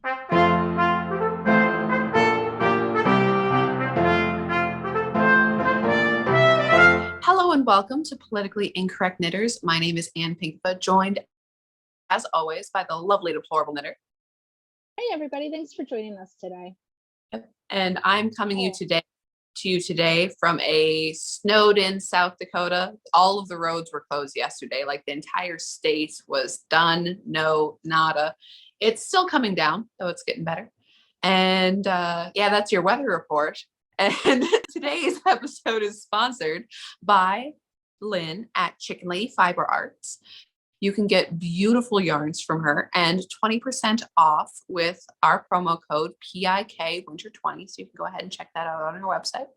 Hello and welcome to Politically Incorrect Knitters. My name is Ann Pinkava, joined as always by the lovely Deplorable Knitter. Hey everybody, thanks for joining us today. And I'm coming to you today from a snowed in South Dakota. All of the roads were closed yesterday, like the entire state was done, no, nada. It's still coming down, though it's getting better. And yeah, that's your weather report. And today's episode is sponsored by Lynn at Chicken Lady Fiber Arts. You can get beautiful yarns from her and 20% off with our promo code PIK Winter 20. So you can go ahead and check that out on her website.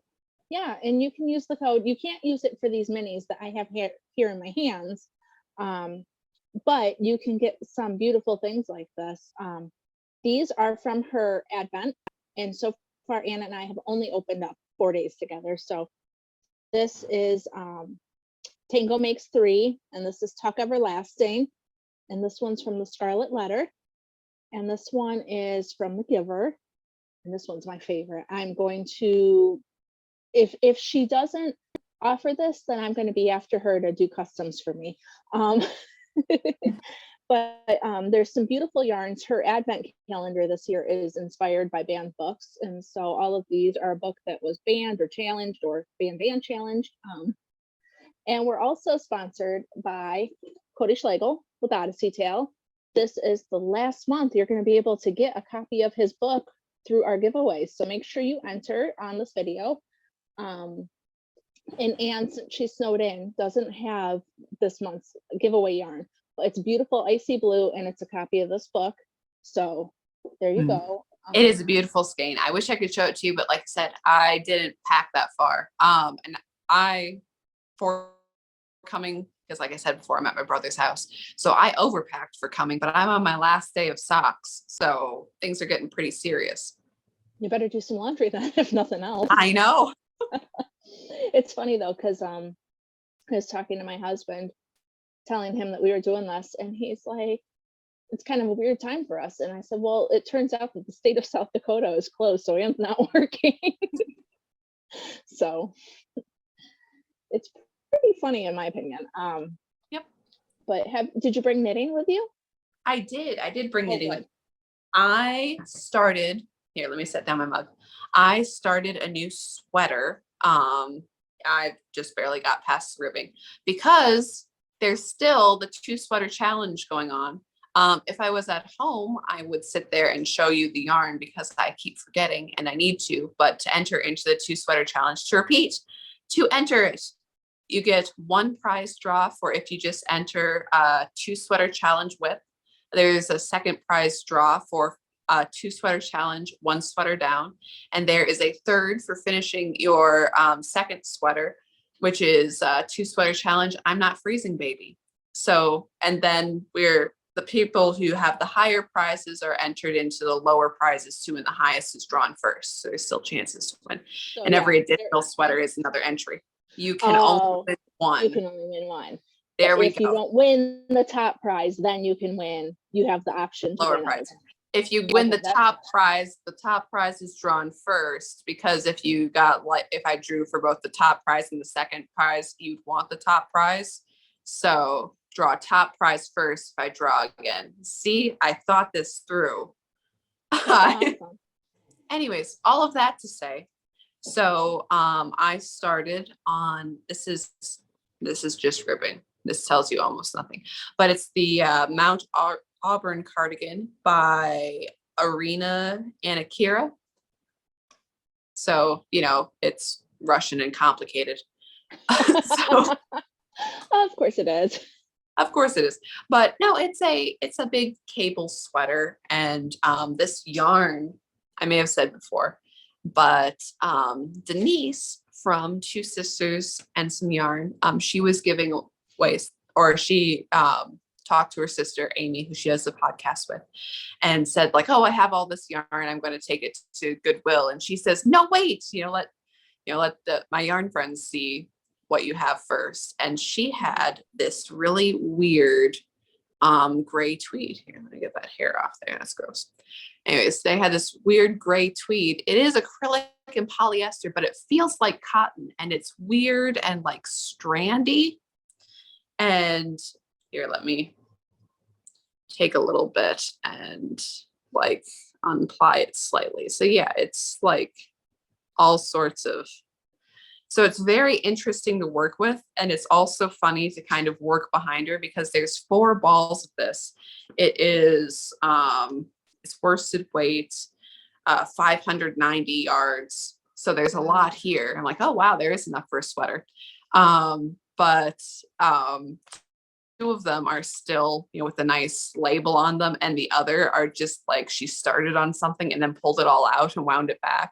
Yeah, and you can use the code. You can't use it for these minis that I have here in my hands, but you can get some beautiful things like this. These are from her advent, and so far Anna and I have only opened up 4 days together. So this is Tango Makes 3, and this is Tuck Everlasting, and this one's from the Scarlet Letter, and this one is from the Giver, and this one's my favorite. I'm going to, if she doesn't offer this, then I'm going to be after her to do customs for me. But there's some beautiful yarns. Her advent calendar this year is inspired by banned books, and so all of these are a book that was banned or challenged or banned challenged. And we're also sponsored by Cody Schlegel with Odyssey Tale. This is the last month you're going to be able to get a copy of his book through our giveaways. So make sure you enter on this video. And Anne, since she's snowed in, doesn't have this month's giveaway yarn. It's beautiful icy blue, and it's a copy of this book. So there you go. It is a beautiful skein. I wish I could show it to you, but like I said, I didn't pack that far. And for coming, because like I said before, I'm at my brother's house, so I overpacked for coming, but I'm on my last day of socks, so things are getting pretty serious. You better do some laundry then, if nothing else. I know. It's funny though, because I was talking to my husband, telling him that we were doing this, and he's like, it's kind of a weird time for us. And I said, well, it turns out that the state of South Dakota is closed, so Anne's not working. So it's pretty funny in my opinion. Yep. But did you bring knitting with you? I did bring knitting with me. I started, here, let me set down my mug. I started a new sweater. I just barely got past the ribbing because there's still the 2 sweater challenge going on. If I was at home, I would sit there and show you the yarn because I keep forgetting and I need to, but to enter into the 2 sweater challenge, to enter it, you get 1 prize draw for if you just enter a 2 sweater challenge width. There's a second prize draw for 2 sweater challenge, 1 sweater down. And there is a third for finishing your second sweater, which is 2 sweater challenge, I'm Not Freezing Baby. So, and then the people who have the higher prizes are entered into the lower prizes too, and the highest is drawn first. So there's still chances to win. So, and every additional sweater is another entry. You can only win 1. You can only win 1. There we go. If you don't win the top prize, then you can win. You have the option to lower win prize. If you win the top prize is drawn first, because if you got, like, if I drew for both the top prize and the second prize, you'd want the top prize. So draw top prize first if I draw again. See, I thought this through. Awesome. Anyways, all of that to say, so I started on, this is just ribbing. This tells you almost nothing, but it's the Mount Auburn cardigan by Arena and Akira. So, you know, it's Russian and complicated. So, of course it is. Of course it is. But no, it's a big cable sweater. And this yarn, I may have said before, but Denise from Two Sisters and Some Yarn, she was giving away, or she talked to her sister Amy, who she has a podcast with, and said like, oh, I have all this yarn, I'm going to take it to Goodwill. And she says, no, wait, let my yarn friends see what you have first. And she had this really weird gray tweed. Here, let me get that hair off there. That's gross. Anyways, they had this weird gray tweed. It is acrylic and polyester, but it feels like cotton, and it's weird and like strandy. And here, let me take a little bit and like unply it slightly. So yeah, it's like all sorts of, so it's very interesting to work with. And it's also funny to kind of work behind her because there's 4 balls of this. It is, it's worsted weight, 590 yards. So there's a lot here. I'm like, oh, wow, there is enough for a sweater. But 2 of them are still, you know, with a nice label on them. And the other are just like, she started on something and then pulled it all out and wound it back.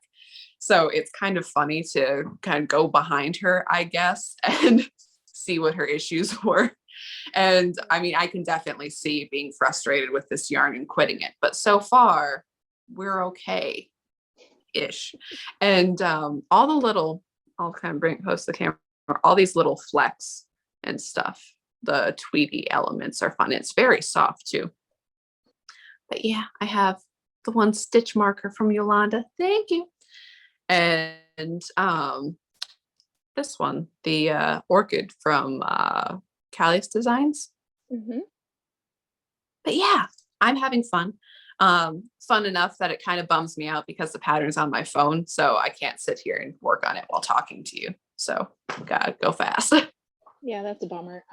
So it's kind of funny to kind of go behind her, I guess, and see what her issues were. And I mean, I can definitely see being frustrated with this yarn and quitting it. But so far, we're okay-ish. And all the little, I'll kind of post the camera, all these little flecks and stuff, the tweedy elements are fun. It's very soft too. But yeah, I have the 1 stitch marker from Yolanda. Thank you. And this one, the orchid from Callius Designs. But yeah, I'm having fun. Fun enough that it kind of bums me out because the pattern's on my phone, so I can't sit here and work on it while talking to you. So gotta go fast. Yeah, that's a bummer.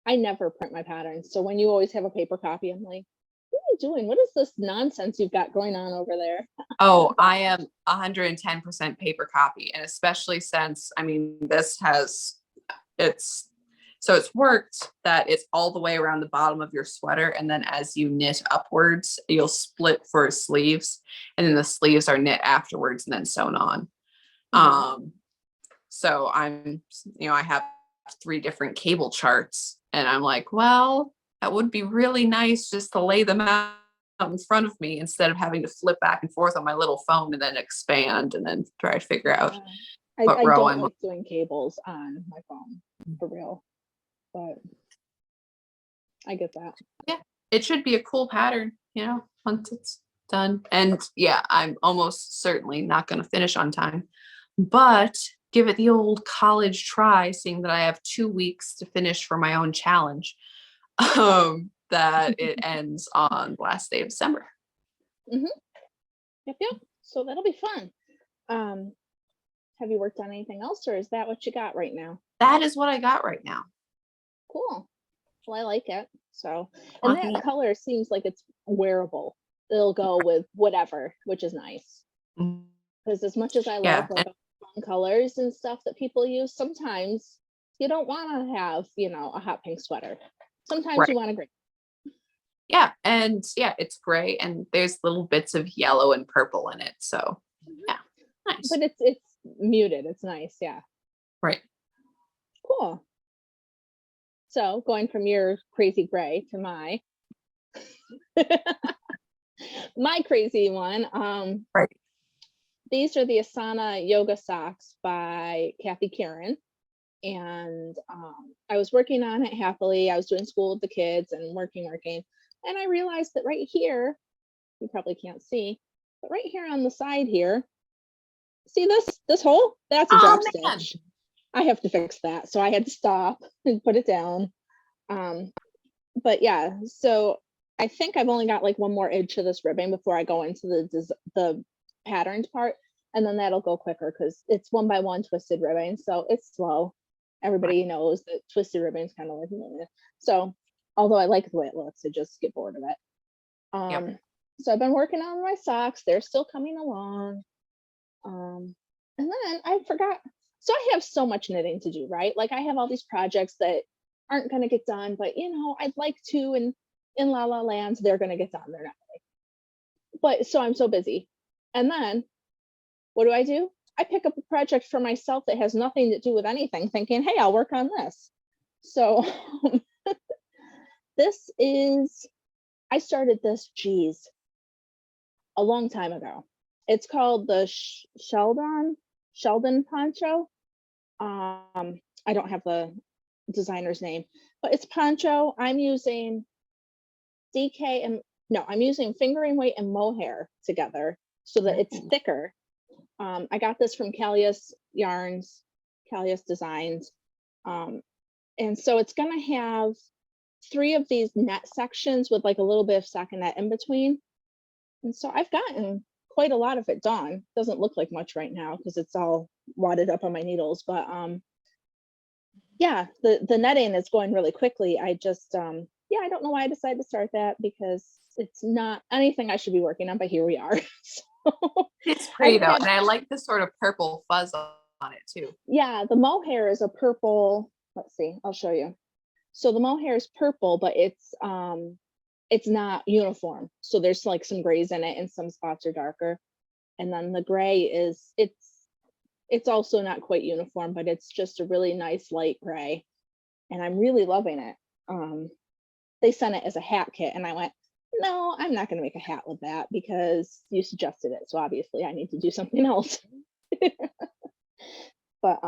I never print my patterns, so when you always have a paper copy, I'm like, what are you doing? What is this nonsense you've got going on over there? Oh, I am 110% paper copy. And especially since, I mean, this has, it's worked that it's all the way around the bottom of your sweater. And then as you knit upwards, you'll split for sleeves. And then the sleeves are knit afterwards and then sewn on. So I'm, you know, I have 3 different cable charts. And I'm like, well, that would be really nice just to lay them out in front of me instead of having to flip back and forth on my little phone and then expand and then try to figure out what I row don't I'm like doing cables on my phone for real, but I get that. Yeah, it should be a cool pattern, you know, once it's done. And yeah, I'm almost certainly not going to finish on time, but give it the old college try, seeing that I have 2 weeks to finish for my own challenge. That it ends on the last day of December. Yep. So that'll be fun. Have you worked on anything else, or is that what you got right now? That is what I got right now. Cool. Well, I like it. So, and that color seems like it's wearable. It'll go with whatever, which is nice. Because as much as I love like fun colors and stuff that people use, sometimes you don't want to have, you know, a hot pink sweater. Sometimes you want a gray. Yeah, and yeah, it's gray and there's little bits of yellow and purple in it. So yeah, nice. But it's muted. It's nice. Yeah. Right. Cool. So going from your crazy gray to my my crazy one. Right. These are the Asana yoga socks by Kathy Karen. And I was working on it happily. I was doing school with the kids and working. And I realized that right here, you probably can't see, but right here on the side here, see this hole? That's a drop stitch. I have to fix that. So I had to stop and put it down. But yeah, so I think I've only got like 1 more edge to this ribbon before I go into the patterned part. And then that'll go quicker because it's 1 by 1 twisted ribbon. So it's slow. Everybody knows that twisted ribbon is kind of like, so although I like the way it looks, I just get bored of it. So I've been working on my socks. They're still coming along. And then I forgot. So I have so much knitting to do, right? Like I have all these projects that aren't going to get done, but you know, I'd like to, and in La La Land, they're going to get done. They're not. But so I'm so busy. And then what do? I pick up a project for myself that has nothing to do with anything, thinking, hey, I'll work on this. So I started this, a long time ago. It's called the Sheldon poncho. I don't have the designer's name, but it's poncho. I'm using DK and no, I'm using fingering weight and mohair together so that it's thicker. I got this from Callius Yarns, Callius Designs. And so it's gonna have 3 of these net sections with like a little bit of stockinette in between. And so I've gotten quite a lot of it done. Doesn't look like much right now because it's all wadded up on my needles, but yeah, the netting is going really quickly. I just yeah, I don't know why I decided to start that because it's not anything I should be working on, but here we are. So It's pretty though, and I like the sort of purple fuzz on it too. Yeah, the mohair is a purple. Let's see, I'll show you. So the mohair is purple, but it's not uniform. So there's like some grays in it and some spots are darker. And then the gray is it's also not quite uniform, but it's just a really nice light gray. And I'm really loving it. They sent it as a hat kit and I went, no, I'm not going to make a hat with that because you suggested it. So obviously I need to do something else. But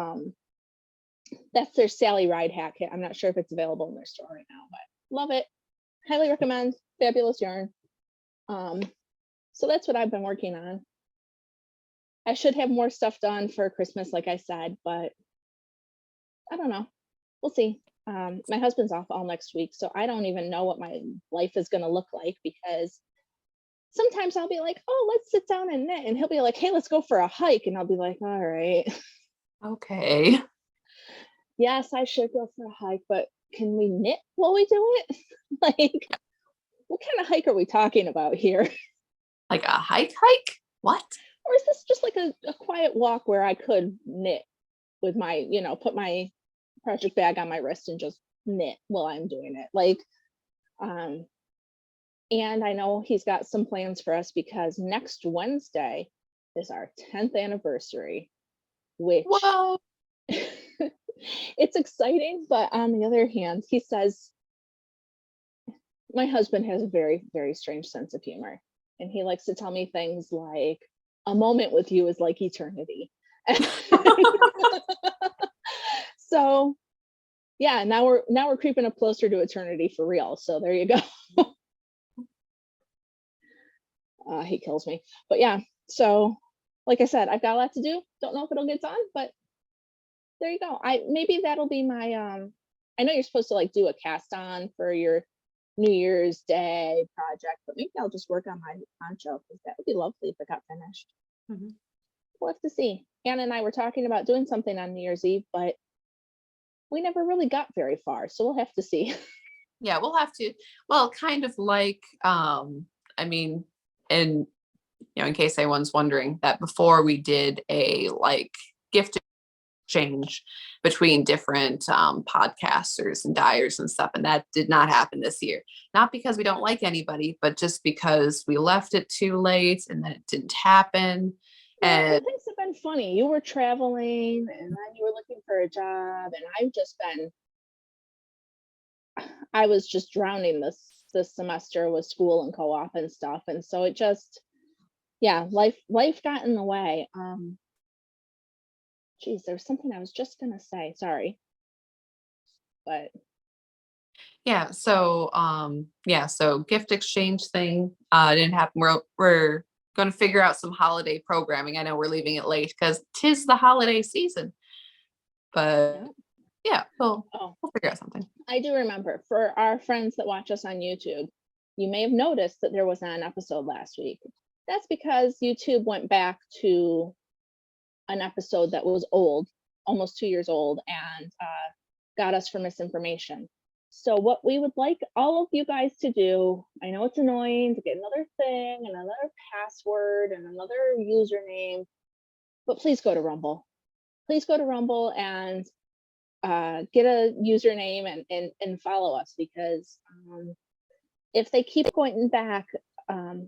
that's their Sally Ride hat kit. I'm not sure if it's available in their store right now, but love it. Highly recommend. Fabulous yarn. So that's what I've been working on. I should have more stuff done for Christmas, like I said, but I don't know. We'll see. My husband's off all next week, so I don't even know what my life is going to look like because sometimes I'll be like, oh, let's sit down and knit. And he'll be like, hey, let's go for a hike. And I'll be like, all right. Okay. Yes, I should go for a hike, but can we knit while we do it? Like, what kind of hike are we talking about here? Like a hike? What? Or is this just like a quiet walk where I could knit with my, put my project bag on my wrist and just knit while I'm doing it? Like, and I know he's got some plans for us because next Wednesday is our 10th anniversary, which Whoa. it's exciting, but on the other hand, he says my husband has a very, very strange sense of humor. And he likes to tell me things like, a moment with you is like eternity. So yeah, now we're creeping up closer to eternity for real. So there you go. He kills me. But yeah, so like I said, I've got a lot to do. Don't know if it'll get done, but there you go. Maybe that'll be my I know you're supposed to like do a cast on for your New Year's Day project, but maybe I'll just work on my poncho because that would be lovely if it got finished. Mm-hmm. We'll have to see. Anna and I were talking about doing something on New Year's Eve, but we never really got very far, so we'll have to see. Yeah, we'll have to. Well, kind of like, I mean, and in case anyone's wondering, that before we did a like gift exchange between different podcasters and dyers and stuff, and that did not happen this year. Not because we don't like anybody, but just because we left it too late and then it didn't happen. And things have been funny. You were traveling and then you were looking for a job, and I was just drowning this semester with school and co-op and stuff. And so it just, yeah, life got in the way. Geez, there's something I was just gonna say. Sorry. But yeah, so so gift exchange thing didn't happen. We're going to figure out some holiday programming. I know we're leaving it late because 'tis the holiday season, but yeah, we'll figure out something. I do remember, for our friends that watch us on YouTube, you may have noticed that there was not an episode last week. That's because YouTube went back to an episode that was old, almost 2 years old, and got us for misinformation. So what we would like all of you guys to do, I know it's annoying to get another thing and another password and another username, but please go to Rumble. Please go to Rumble and get a username and follow us, because if they keep going back,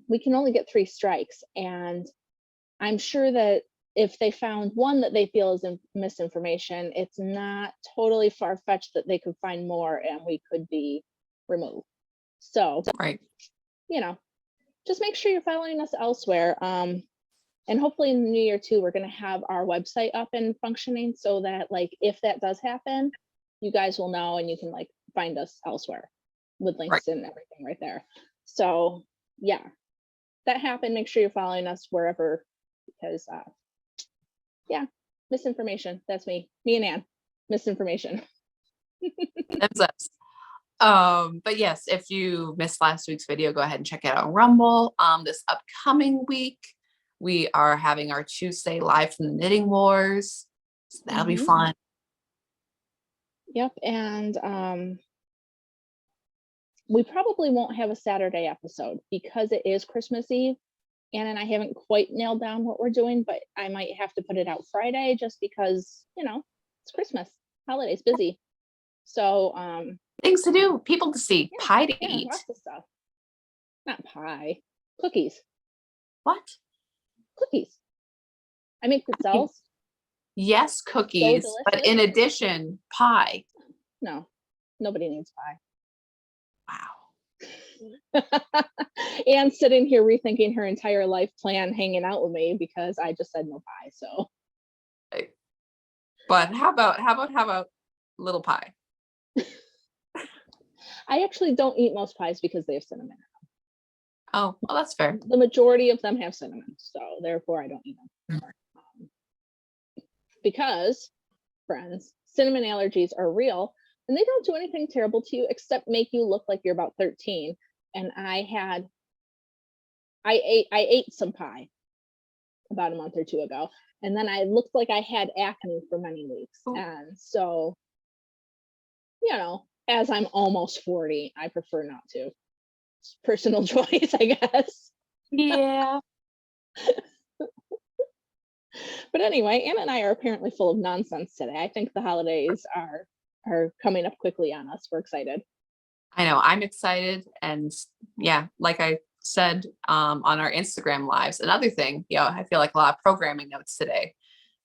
we can only get 3 strikes. And I'm sure that if they found one that they feel is misinformation, it's not totally far-fetched that they could find more and we could be removed. So, right, just make sure you're following us elsewhere. And hopefully in the new year too, we're going to have our website up and functioning so that, like, if that does happen, you guys will know, and you can like find us elsewhere with links and everything right there. So yeah, that happened. Make sure you're following us wherever, because yeah, misinformation. That's me and Ann. Misinformation. That's us. But yes, if you missed last week's video, go ahead and check it out on Rumble. This upcoming week, we are having our Tuesday live from the Knitting Wars. So that'll be fun. Yep. And we probably won't have a Saturday episode because it is Christmas Eve. Ann and I haven't quite nailed down what we're doing, but I might have to put it out Friday just because, you know, it's Christmas, holidays, busy. So things to do, people to see, pie to eat. Lots of stuff. Not pie, cookies. What? Cookies. I make pizzelles. Yes, cookies, so but in addition, pie. No, nobody needs pie. Wow. And sitting here rethinking her entire life plan, hanging out with me because I just said no pie. So, but how about little pie? I actually don't eat most pies because they have cinnamon in them. Oh, well, that's fair. The majority of them have cinnamon, so therefore I don't eat them. Because, friends, cinnamon allergies are real, and they don't do anything terrible to you except make you look like you're about 13. And I ate some pie about a month or two ago, and then I looked like I had acne for many weeks. Ooh. And so, you know, as I'm almost 40, I prefer not to. It's personal choice, I guess. Yeah. But anyway, Anna and I are apparently full of nonsense today. I think the holidays are coming up quickly on us. We're excited. I know, I'm excited. And yeah, like I said on our Instagram lives, another thing, you know, I feel like a lot of programming notes today.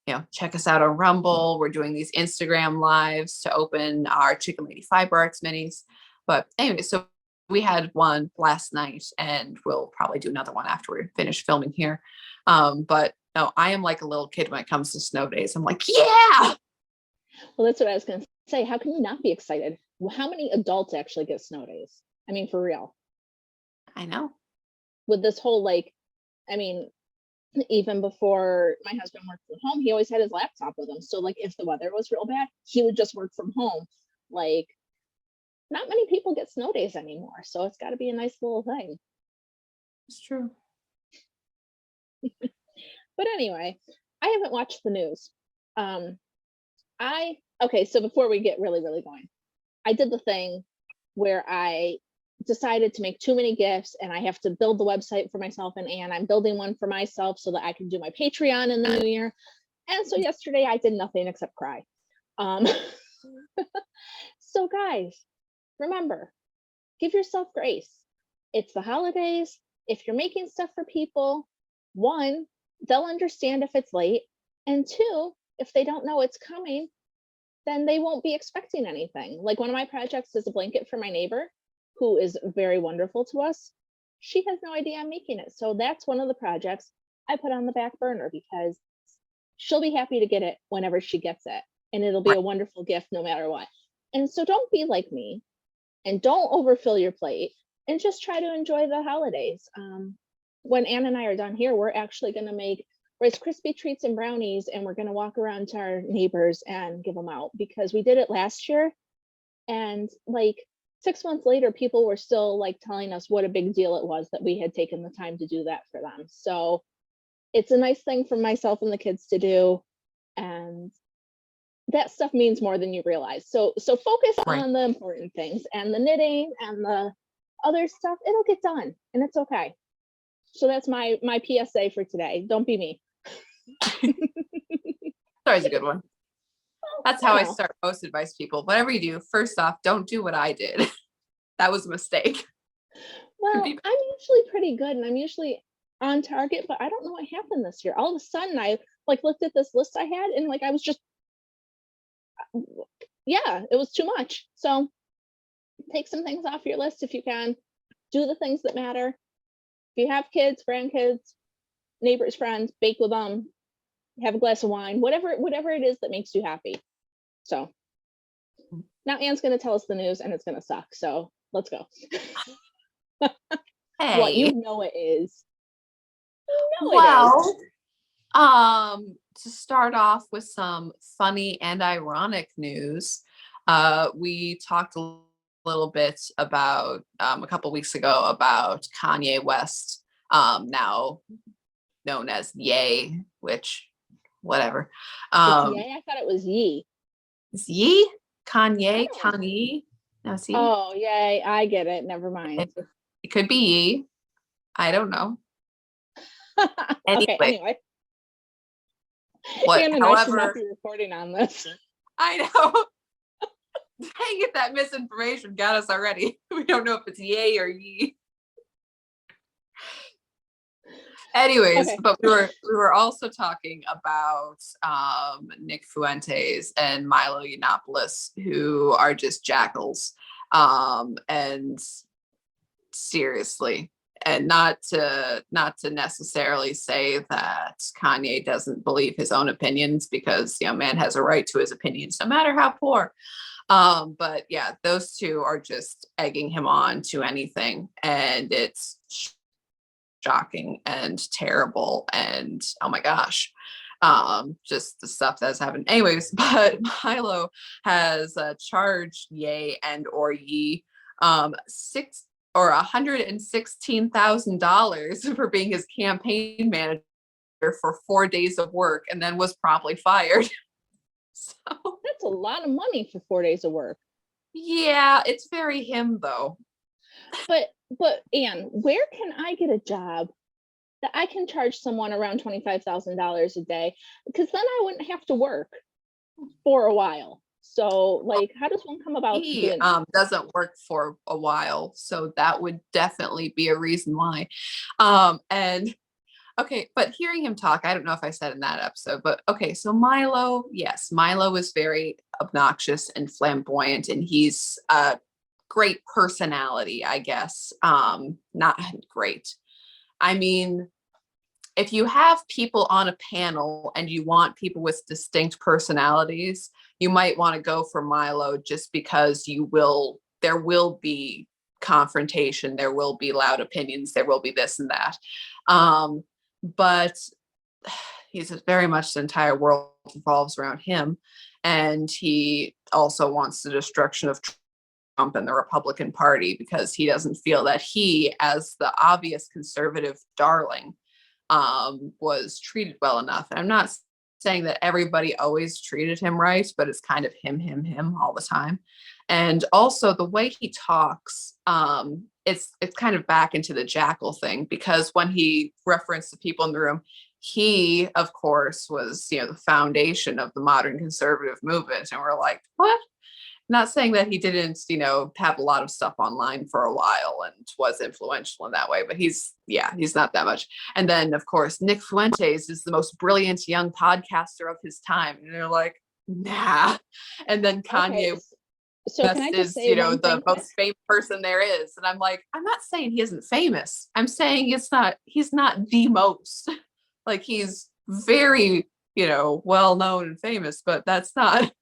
You know, check us out on Rumble. We're doing these Instagram lives to open our Chicken Lady Fiber Arts minis. But anyway, so we had one last night, and we'll probably do another one after we finish filming here. But no, I am like a little kid when it comes to snow days. I'm like, yeah. Well, that's what I was going to say. How can you not be excited? Well, how many adults actually get snow days? I mean, for real. I know. With this whole, like, I mean, even before my husband worked from home, he always had his laptop with him. So, like, if the weather was real bad, he would just work from home. Like, not many people get snow days anymore. So it's got to be a nice little thing. It's true. But anyway, I haven't watched the news. Okay, so before we get really, really going, I did the thing where I decided to make too many gifts and I have to build the website for myself and Anne. I'm building one for myself so that I can do my Patreon in the new year. And so yesterday I did nothing except cry. So guys, remember, give yourself grace. It's the holidays. If you're making stuff for people, one, they'll understand if it's late. And two, if they don't know it's coming, then they won't be expecting anything. Like one of my projects is a blanket for my neighbor who is very wonderful to us. She has no idea I'm making it. So that's one of the projects I put on the back burner because she'll be happy to get it whenever she gets it. And it'll be a wonderful gift no matter what. And so don't be like me and don't overfill your plate and just try to enjoy the holidays. When Anne and I are done here, we're actually going to make Rice Krispie treats and brownies, and we're going to walk around to our neighbors and give them out because we did it last year. And like 6 months later, people were still like telling us what a big deal it was that we had taken the time to do that for them. So it's a nice thing for myself and the kids to do. And that stuff means more than you realize. So focus on the important things, and the knitting and the other stuff, it'll get done and it's okay. So that's my PSA for today. Don't be me. Always a good one. That's how I start most advice people. Whatever you do, first off, don't do what I did. That was a mistake. Well, I'm usually pretty good and I'm usually on target, but I don't know what happened this year. All of a sudden I like looked at this list I had and like I was just, yeah, it was too much. So take some things off your list if you can. Do the things that matter. If you have kids, grandkids, neighbors, friends, bake with them, have a glass of wine, whatever it is that makes you happy. So Now Anne's going to tell us the news and it's going to suck. So let's go. Hey. What, you know it is. You know Well, it is. To start off with some funny and ironic news, we talked a little bit about a couple weeks ago about Kanye West, now known as Ye, which whatever. It's Ye? I thought it was Ye. Is Ye? Kanye? Oh. Kanye? No, see? Oh, yay. I get it. Never mind. It could be Ye. I don't know. Okay, anyway. What, Anne and I should not be recording on this. I know. Dang it, that misinformation got us already. We don't know if it's yay or ye. Anyways, okay. But we were also talking about Nick Fuentes and Milo Yiannopoulos, who are just jackals. And seriously, and not to necessarily say that Kanye doesn't believe his own opinions, because man has a right to his opinions, no matter how poor. But yeah, those two are just egging him on to anything, and it's shocking and terrible, and oh my gosh, just the stuff that's happened. Anyways, but Milo has charged Ye and or Yi $116,000 for being his campaign manager for 4 days of work, and then was promptly fired. So that's a lot of money for 4 days of work. Yeah, it's very him though. But Anne, where can I get a job that I can charge someone around $25,000 a day? Because then I wouldn't have to work for a while. So, like, how does one come about doing that? Doesn't work for a while, so that would definitely be a reason why. And okay, but hearing him talk, I don't know if I said in that episode, but okay, so Milo, yes, Milo is very obnoxious and flamboyant, and he's a great personality, I guess. Not great. I mean, if you have people on a panel and you want people with distinct personalities, you might want to go for Milo, just because there will be confrontation, there will be loud opinions, there will be this and that. But he's very much, the entire world revolves around him, and he also wants the destruction of Trump and the Republican Party, because he doesn't feel that he, as the obvious conservative darling, was treated well enough. And I'm not saying that everybody always treated him right, but it's kind of him all the time. And also the way he talks, it's kind of back into the jackal thing, because when he referenced the people in the room, he of course was the foundation of the modern conservative movement, and we're like, what? Not saying that he didn't have a lot of stuff online for a while and was influential in that way, but he's not that much. And then of course Nick Fuentes is the most brilliant young podcaster of his time, and they're like, nah. And then Kanye, okay. So can I just say the most famous person there is, and I'm like, I'm not saying he isn't famous. I'm saying he's not the most. Like, he's very well known and famous, but that's not.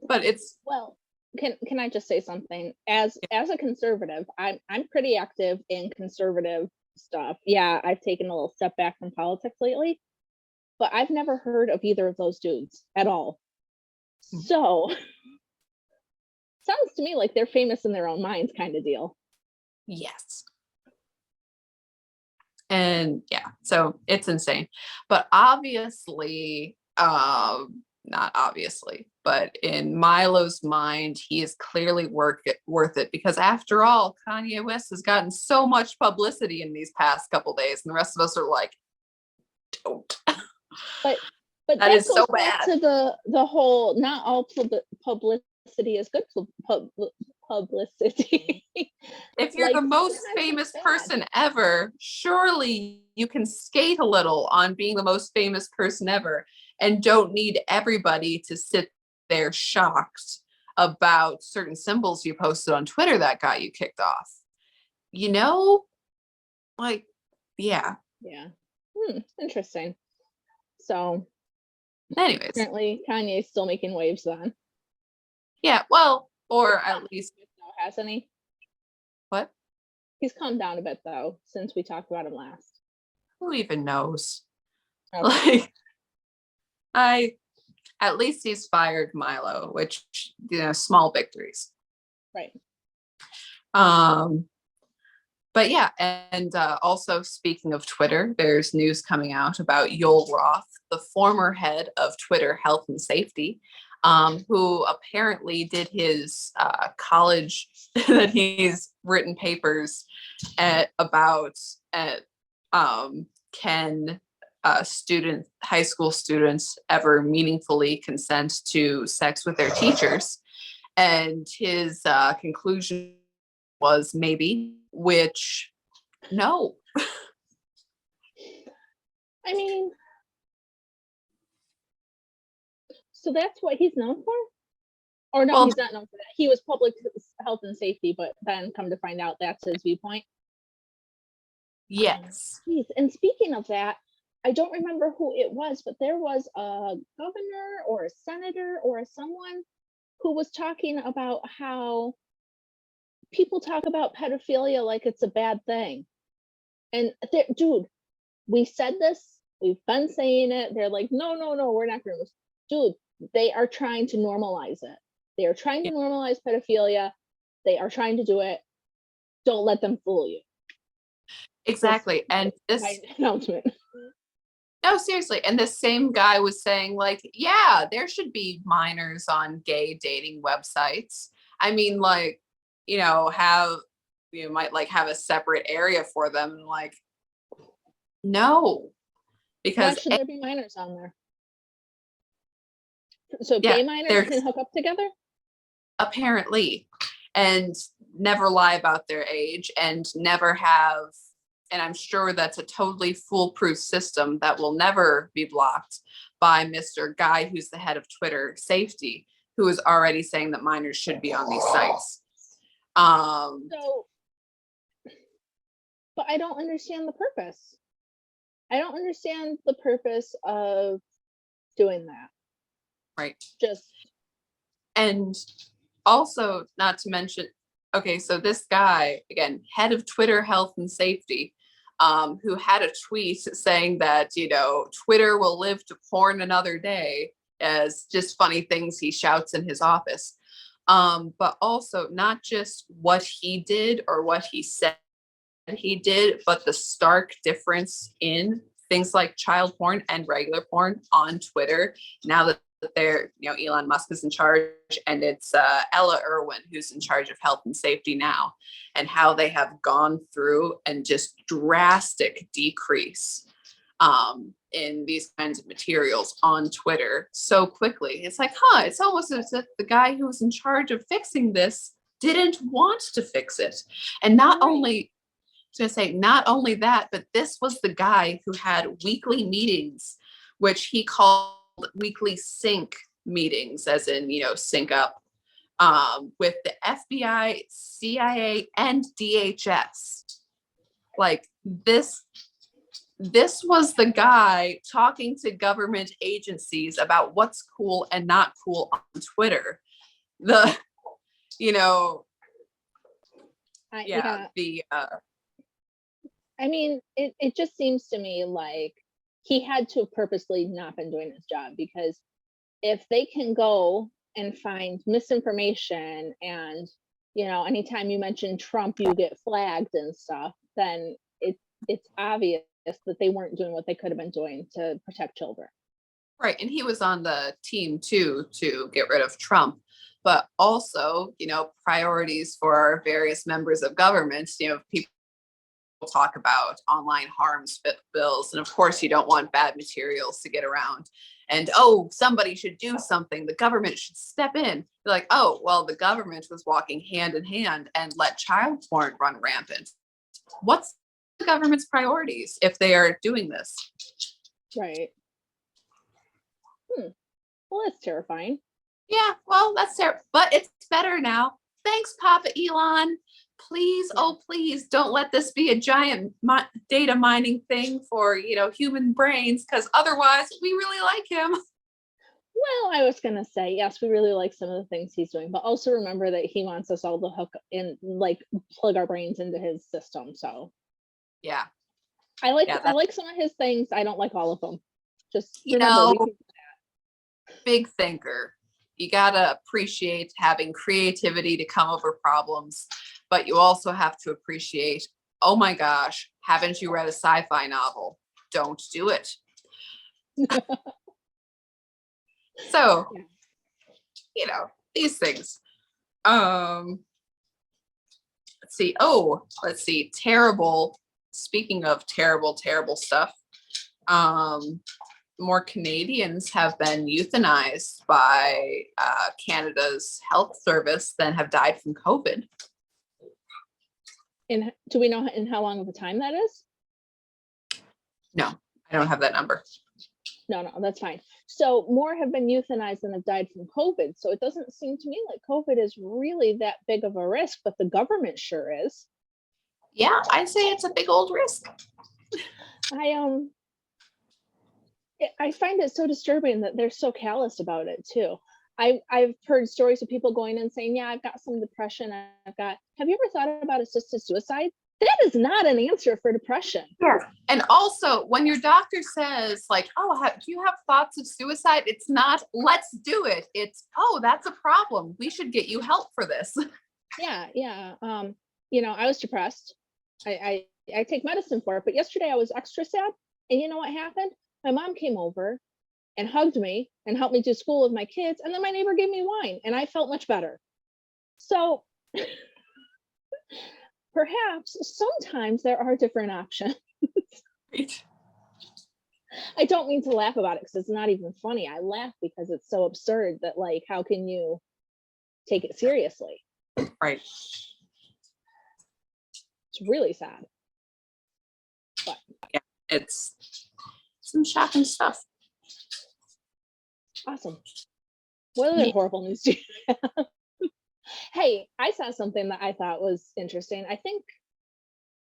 But it's, well, can I just say something? As a conservative, I'm pretty active in conservative stuff. Yeah, I've taken a little step back from politics lately, but I've never heard of either of those dudes at all. So sounds to me like they're famous in their own minds, kind of deal. Yes. And yeah, so it's insane. But obviously, not obviously, but in Milo's mind, he is clearly worth it, because after all, Kanye West has gotten so much publicity in these past couple days, and the rest of us are like, don't. But that is so bad. To the whole, not all publicity is good publicity. If you're the most famous person ever, surely you can skate a little on being the most famous person ever, and don't need everybody to sit there shocked about certain symbols you posted on Twitter that got you kicked off. Like, yeah. Interesting. So anyways, apparently Kanye's still making waves then. Yeah, well, or at least Now, hasn't he? what? He's calmed down a bit though since we talked about him last. Who even knows? Okay. Like, I at least he's fired Milo, which, small victories. Right. But yeah, and also speaking of Twitter, there's news coming out about Yoel Roth, the former head of Twitter Health and Safety, who apparently did his college that he's written papers about can high school students ever meaningfully consent to sex with their teachers, and his conclusion was maybe, which no. I mean, so that's what he's known for? Or no, Well, he's not known for that. He was public health and safety, but then come to find out that's his viewpoint. yes. Geez. And speaking of that, I don't remember who it was, but there was a governor or a senator or someone who was talking about how people talk about pedophilia like it's a bad thing. And dude, we said this, we've been saying it. They're like, no, we're not going to. Dude, they are trying to normalize it. They are trying to normalize pedophilia. They are trying to do it. Don't let them fool you. Exactly. And this announcement. No, seriously. And this same guy was saying, like, yeah, there should be minors on gay dating websites. I mean, like, you might like have a separate area for them. And like, no, because why should there be minors on there? So gay minors can hook up together? Apparently, and never lie about their age and never have. And I'm sure that's a totally foolproof system that will never be blocked by Mr. Guy, who's the head of Twitter safety, who is already saying that minors should be on these sites. But I don't understand the purpose. I don't understand the purpose of doing that. Right. And also, not to mention, okay, so this guy, again, head of Twitter Health and Safety, who had a tweet saying that, Twitter will live to porn another day, as just funny things he shouts in his office. But also not just what he did or what he said he did, but the stark difference in things like child porn and regular porn on Twitter now that they're, Elon Musk is in charge, and it's Ella Irwin who's in charge of health and safety now, and how they have gone through and just drastic decrease in these kinds of materials on Twitter so quickly. It's like, it's almost as if the guy who was in charge of fixing this didn't want to fix it. And not only that, but this was the guy who had weekly meetings, which he called weekly sync meetings, as in, sync up with the FBI, CIA, and DHS. Like this was the guy talking to government agencies about what's cool and not cool on Twitter. I mean, it just seems to me like he had to have purposely not been doing his job, because if they can go and find misinformation and, anytime you mention Trump, you get flagged and stuff, then it's obvious that they weren't doing what they could have been doing to protect children. Right. And he was on the team too, to get rid of Trump, but also, priorities for our various members of government, people talk about online harms bills. And of course, you don't want bad materials to get around. And, somebody should do something. The government should step in. You're like, well, the government was walking hand in hand and let child porn run rampant. What's the government's priorities if they are doing this? Right. Well, that's terrifying. Yeah, well, that's terrible. But it's better now. Thanks, Papa Elon. Please, please don't let this be a giant data mining thing for, human brains, because otherwise we really like him. Well, I was gonna say, yes, we really like some of the things he's doing, but also remember that he wants us all to hook in, like, plug our brains into his system. So Yeah. I That's, like some of his things. I don't like all of them. Just you remember, know, we can. big thinker. You gotta appreciate having creativity to come over problems, but you also have to appreciate, oh my gosh, haven't you read a sci-fi novel? Don't do it. So, Yeah. these things. Let's see. Oh, let's see. Terrible. Speaking of terrible stuff, more Canadians have been euthanized by Canada's health service than have died from COVID. And do we know in how long of a time that is? No, I don't have that number. No, that's fine. So more have been euthanized than have died from COVID. So it doesn't seem to me like COVID is really that big of a risk, but the government sure is. Yeah, I'd say it's a big old risk. I find it so disturbing that they're so callous about it too. I've heard stories of people going and saying, yeah, I've got some depression. Have you ever thought about assisted suicide? That is not an answer for depression. Yeah. And also when your doctor says like, oh, do you have thoughts of suicide? It's not, let's do it. It's, oh, that's a problem. We should get you help for this. Yeah. I was depressed. I take medicine for it, but yesterday I was extra sad. And you know what happened? My mom came over and hugged me and helped me do school with my kids. And then my neighbor gave me wine and I felt much better. So perhaps sometimes there are different options. Right. I don't mean to laugh about it because it's not even funny. I laugh because it's so absurd that, like, how can you take it seriously? Right. It's really sad. But yeah, it's some shocking stuff. Awesome. What other horrible news do you have? Hey, I saw something that I thought was interesting. I think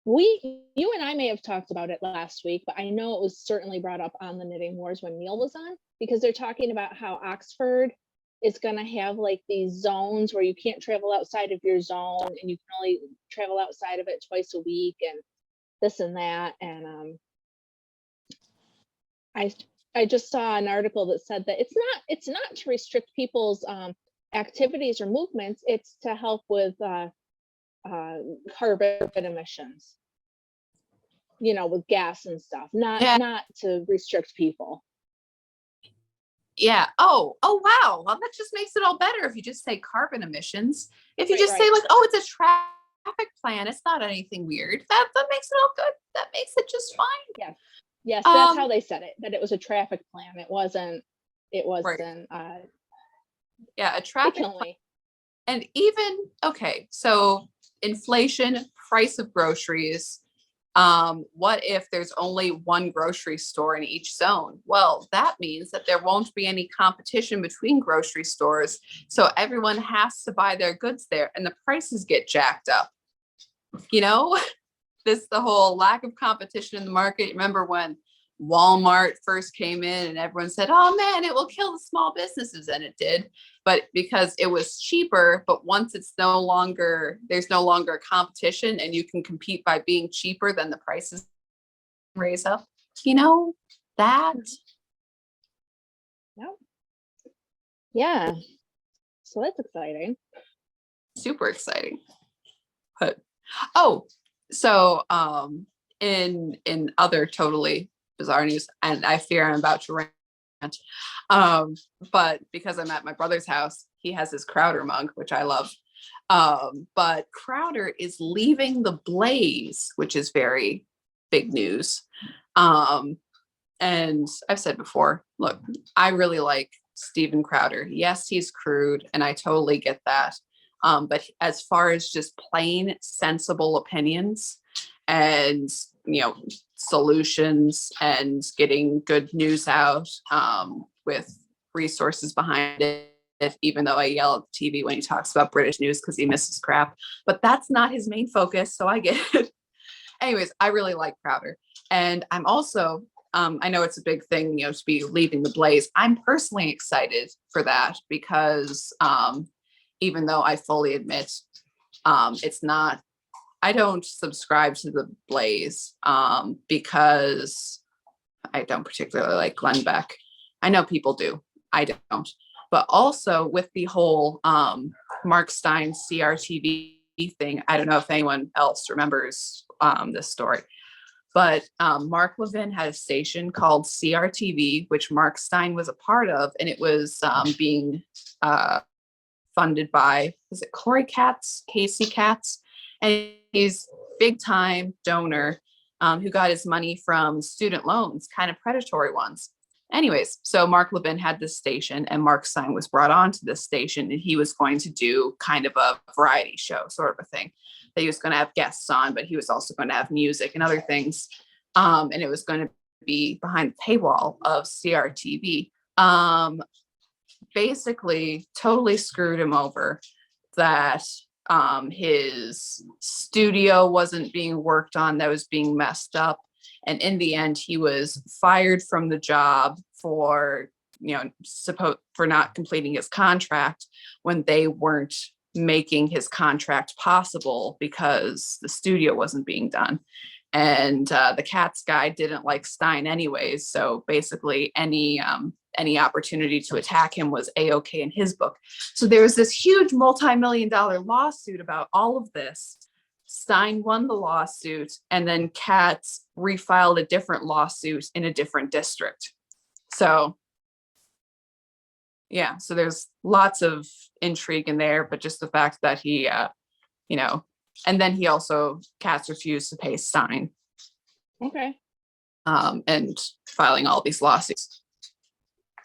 you and I may have talked about it last week, but I know it was certainly brought up on the Knitting Wars when Neil was on, because they're talking about how Oxford is going to have like these zones where you can't travel outside of your zone and you can only travel outside of it twice a week and this and that. And I just saw an article that said that it's not to restrict people's activities or movements. It's to help with carbon emissions, with gas and stuff, not to restrict people. Yeah. Oh, wow. Well, that just makes it all better if you just say carbon emissions. If you just say like, oh, it's a traffic plan, it's not anything weird. That makes it all good. That makes it just fine. Yes, that's how they said it, that it was a traffic plan. It wasn't right. A traffic plan. And even, okay, so inflation, price of groceries. What if there's only one grocery store in each zone? Well, that means that there won't be any competition between grocery stores. So everyone has to buy their goods there and the prices get jacked up. The whole lack of competition in the market. Remember when Walmart first came in and everyone said, oh man, it will kill the small businesses, and it did. But because it was cheaper, but once there's no longer a competition and you can compete by being cheaper, then the prices raise up. That. Yep. Yeah. So that's exciting. Super exciting. But so in other totally bizarre news, and I fear I'm about to rant, but because I'm at my brother's house, he has his Crowder mug, which I love. But Crowder is leaving the Blaze, which is very big news. And I've said before, look, I really like Steven Crowder. Yes, he's crude, and I totally get that. But as far as just plain sensible opinions and, solutions and getting good news out with resources behind it, even though I yell at the TV when he talks about British news because he misses crap, but that's not his main focus. So I get it. Anyways, I really like Crowder. And I'm also I know it's a big thing, you know, to be leaving the Blaze. I'm personally excited for that because even though I fully admit it's not, I don't subscribe to the Blaze because I don't particularly like Glenn Beck. I know people do. I don't. But also with the whole Mark Stein CRTV thing, I don't know if anyone else remembers this story, but Mark Levin had a station called CRTV, which Mark Stein was a part of, and it was being funded by, is it Corey Katz, Casey Katz? And he's big time donor who got his money from student loans, kind of predatory ones. Anyways, so Mark Levin had this station and Mark Stein was brought on to this station, and he was going to do kind of a variety show sort of a thing that he was going to have guests on, but he was also going to have music and other things. And it was going to be behind the paywall of CRTV. Basically totally screwed him over that his studio wasn't being worked on, that was being messed up. And in the end, he was fired from the job for, you know, for not completing his contract when they weren't making his contract possible because the studio wasn't being done. And the Katz guy didn't like Stein anyways. So basically any opportunity to attack him was a-okay in his book. So there was this huge multi-million-dollar lawsuit about all of this. Stein won the lawsuit, and then Katz refiled a different lawsuit in a different district. So yeah, so there's lots of intrigue in there, but just the fact that he, you know, and then he also, Katz refused to pay Stein. Okay. And filing all these lawsuits.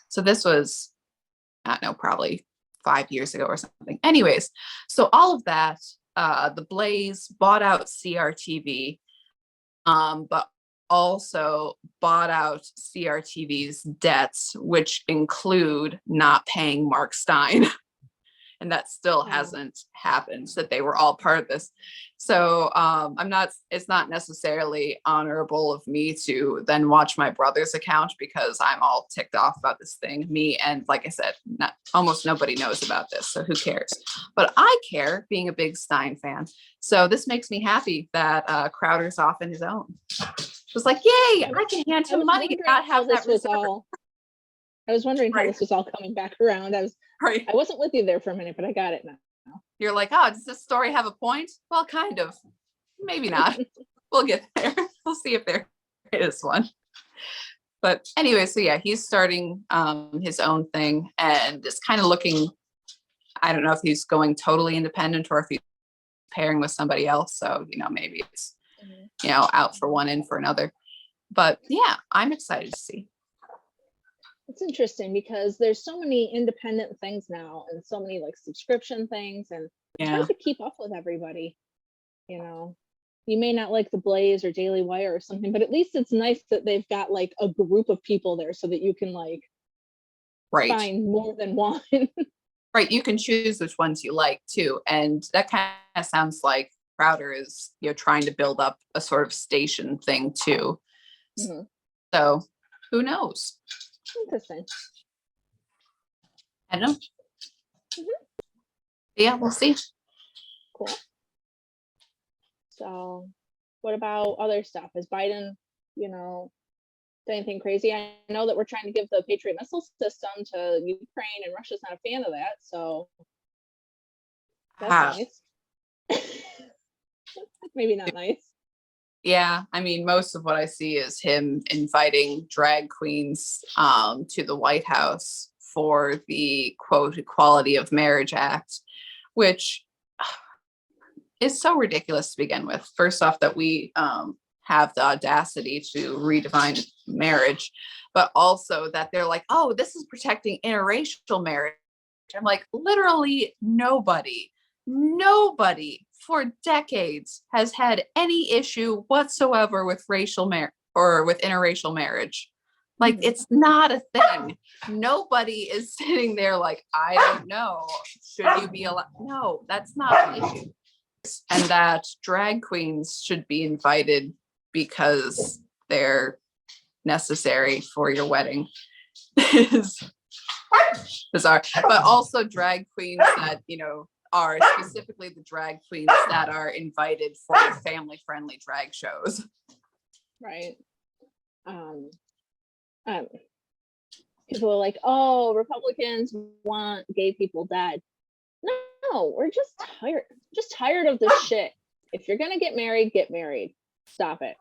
So this was, I don't know, probably 5 years ago or something. Anyways, so all of that, the Blaze bought out CRTV, but also bought out CRTV's debts, which include not paying Mark Stein. And that still hasn't happened, that they were all part of this. So it's not necessarily honorable of me to then watch my brother's account because I'm all ticked off about this thing. Me and, like I said, almost nobody knows about this, so who cares? But I care, being a big Stein fan. So this makes me happy that Crowder's off in his own. It was like, yay, I can hand him money and not have that reserve. I was wondering how this was all coming back around. I wasn't with you there for a minute, but I got it now. You're like, oh, does this story have a point? Well, kind of. Maybe not. We'll get there. We'll see if there is one. But anyway, so yeah, he's starting his own thing and is kind of looking, I don't know if he's going totally independent or if he's pairing with somebody else. So, you know, maybe it's, you know, out for one, in for another. But yeah, I'm excited to see. It's interesting because there's so many independent things now and so many like subscription things, and it's hard to keep up with everybody. You know, you may not like the Blaze or Daily Wire or something, but at least it's nice that they've got like a group of people there so that you can like find more than one. Right. You can choose which ones you like too. And that kind of sounds like Crowder is, you know, trying to build up a sort of station thing too. Mm-hmm. So who knows? Interesting. I don't know. Mm-hmm. Yeah, we'll see. Cool. So what about other stuff? Is Biden, you know, anything crazy? I know that we're trying to give the Patriot missile system to Ukraine, and Russia's not a fan of that. So that's nice. Maybe not nice. Yeah, I mean, most of what I see is him inviting drag queens to the White House for the quote Equality of Marriage Act, which is so ridiculous to begin with. First off, that we have the audacity to redefine marriage, but also that they're like, oh, this is protecting interracial marriage. I'm like, literally nobody for decades has had any issue whatsoever with racial marriage or with interracial marriage. Like, it's not a thing. Nobody is sitting there like, I don't know, should you be allowed? No, that's not an issue. And that drag queens should be invited because they're necessary for your wedding is bizarre. But also drag queens that, you know, are specifically the drag queens that are invited for family friendly drag shows. Right. People are like, oh, Republicans want gay people dead. No, we're just tired of this shit. If you're gonna get married, get married. Stop it.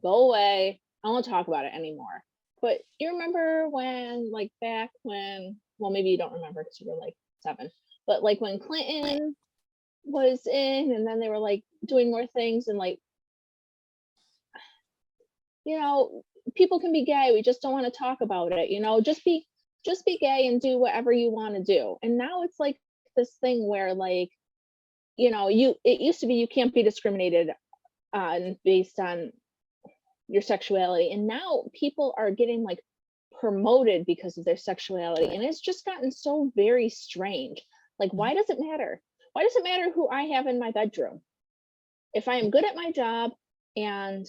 Go away. I won't talk about it anymore. But you remember when, like, back when, well, maybe you don't remember because you were like 7, but like when Clinton was in, and then they were like doing more things, and like, you know, people can be gay, we just don't want to talk about it, you know, just be gay and do whatever you want to do. And now it's like this thing where, like, you know, it used to be you can't be discriminated on based on your sexuality, and now people are getting like promoted because of their sexuality, and it's just gotten so very strange. Like, why does it matter? Why does it matter who I have in my bedroom? If I am good at my job and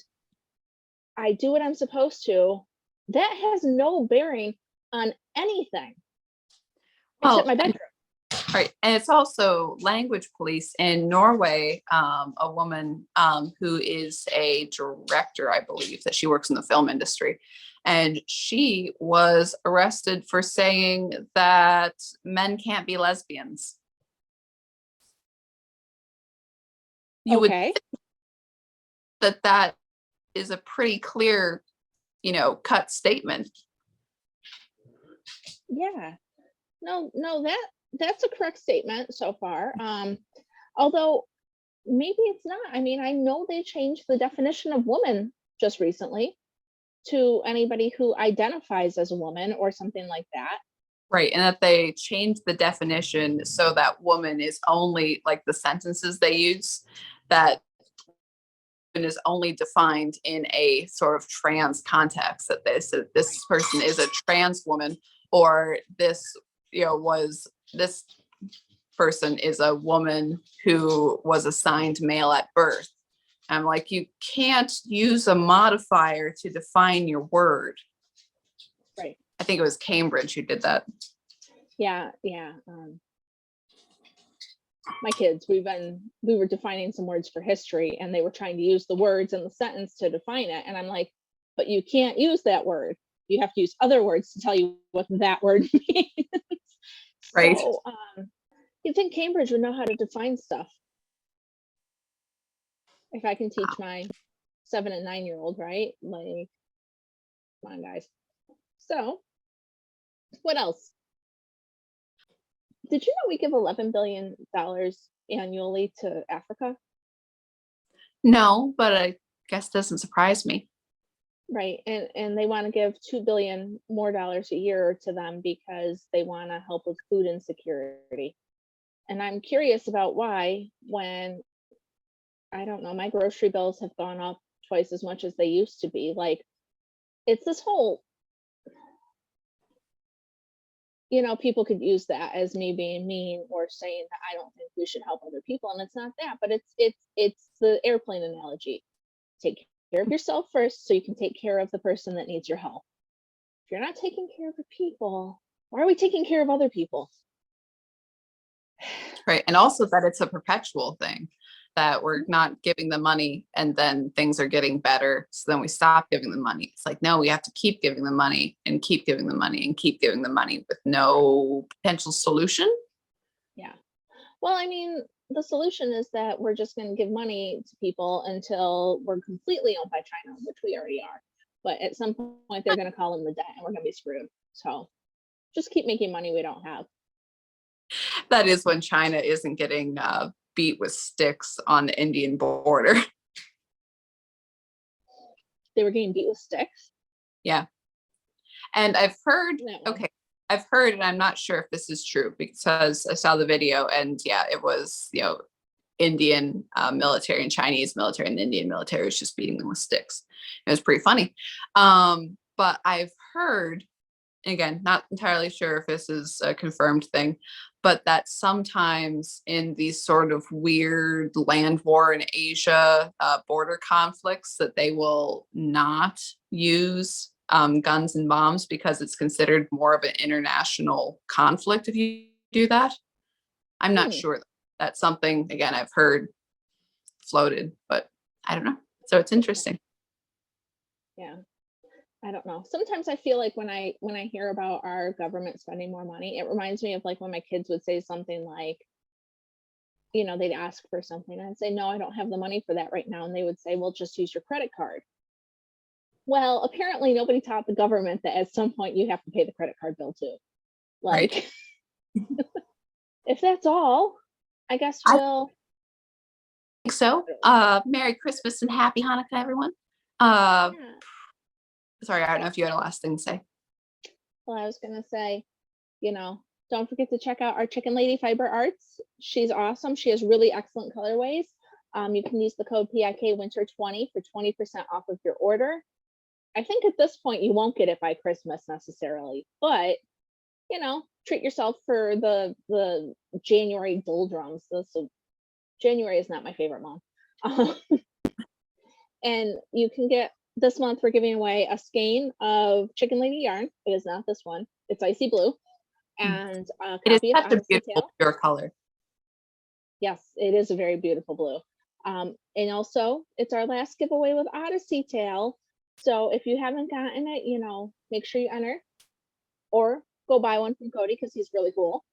I do what I'm supposed to, that has no bearing on anything except my bedroom. Right. And it's also language police in Norway. A woman who is a director, I believe, that she works in the film industry. And she was arrested for saying that men can't be lesbians. You would think that is a pretty clear, you know, cut statement. Yeah. No, that's a correct statement so far. Although maybe it's not. I mean, I know they changed the definition of woman just recently to anybody who identifies as a woman or something like that. Right. And that they changed the definition so that woman is only, like, the sentences they use, that is only defined in a sort of trans context, that this person is a trans woman, or this, you know, this person is a woman who was assigned male at birth. I'm like, you can't use a modifier to define your word. Right. I think it was Cambridge who did that. Yeah. My kids, we were defining some words for history, and they were trying to use the words in the sentence to define it. And I'm like, but you can't use that word. You have to use other words to tell you what that word means. Right. So you'd think Cambridge would know how to define stuff. If I can teach my 7 and 9-year-old, right? Like, come on, guys. So what else? Did you know we give $11 billion annually to Africa? No, but I guess doesn't surprise me. Right. And they want to give $2 billion more dollars a year to them because they want to help with food insecurity. And I'm curious about why, when, I don't know, my grocery bills have gone up twice as much as they used to be. Like, it's this whole, you know, people could use that as me being mean or saying that I don't think we should help other people, and it's not that, but it's the airplane analogy. Take care of yourself first so you can take care of the person that needs your help. If you're not taking care of your people, why are we taking care of other people? Right. And also that it's a perpetual thing, that we're not giving them money and then things are getting better, so then we stop giving them money. It's like, no, we have to keep giving them money and keep giving them money and keep giving them money with no potential solution. Yeah. Well, I mean, the solution is that we're just going to give money to people until we're completely owned by China, which we already are. But at some point, they're going to call them the debt, and we're going to be screwed. So just keep making money we don't have. That is when China isn't getting beat with sticks on the Indian border. They were getting beat with sticks? Yeah. And I've heard, and I'm not sure if this is true because I saw the video, and yeah, it was, you know, Indian military and Chinese military, and the Indian military was just beating them with sticks. It was pretty funny. But I've heard, again, not entirely sure if this is a confirmed thing, but that sometimes in these sort of weird land war in Asia border conflicts, that they will not use guns and bombs because it's considered more of an international conflict if you do that. I'm not sure. That's something, again, I've heard floated, but I don't know. So it's interesting. Yeah. I don't know. Sometimes I feel like when I hear about our government spending more money, it reminds me of like when my kids would say something like, you know, they'd ask for something. I'd say, no, I don't have the money for that right now. And they would say, well, just use your credit card. Well, apparently nobody taught the government that at some point you have to pay the credit card bill too. Like, right. If that's all, I guess we'll. I think so. Merry Christmas and Happy Hanukkah, everyone. Yeah. Sorry, I don't know if you had a last thing to say. Well, I was going to say, you know, don't forget to check out our Chicken Lady Fiber Arts. She's awesome. She has really excellent colorways. You can use the code PIKWinter20 for 20% off of your order. I think at this point you won't get it by Christmas necessarily, but you know, treat yourself for the January doldrums. So January is not my favorite month. And you can get, this month we're giving away a skein of Chicken Lady yarn. It is not this one. It's icy blue. And a copy of such a beautiful pure color. Yes, it is a very beautiful blue. And also it's our last giveaway with Odyssey Tale. So if you haven't gotten it, you know, make sure you enter or go buy one from Cody because he's really cool.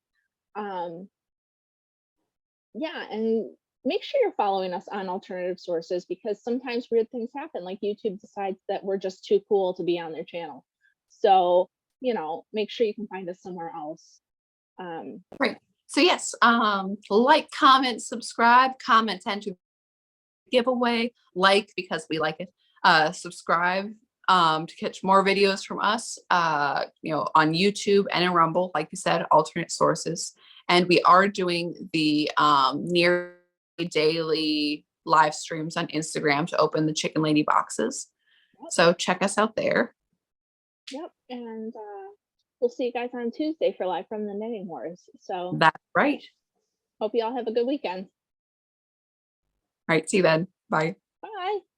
Yeah, and make sure you're following us on alternative sources because sometimes weird things happen, like YouTube decides that we're just too cool to be on their channel. So, you know, make sure you can find us somewhere else. Great. So yes, like, comment, subscribe, comment, enter giveaway, like because we like it. Subscribe to catch more videos from us, you know, on YouTube and in Rumble, like you said, alternate sources. And we are doing the near daily live streams on Instagram to open the Chicken Lady boxes. Yep. So check us out there. Yep. And we'll see you guys on Tuesday for Live from the Knitting Wars. So that's right. Hope you all have a good weekend. All right. See you then. Bye.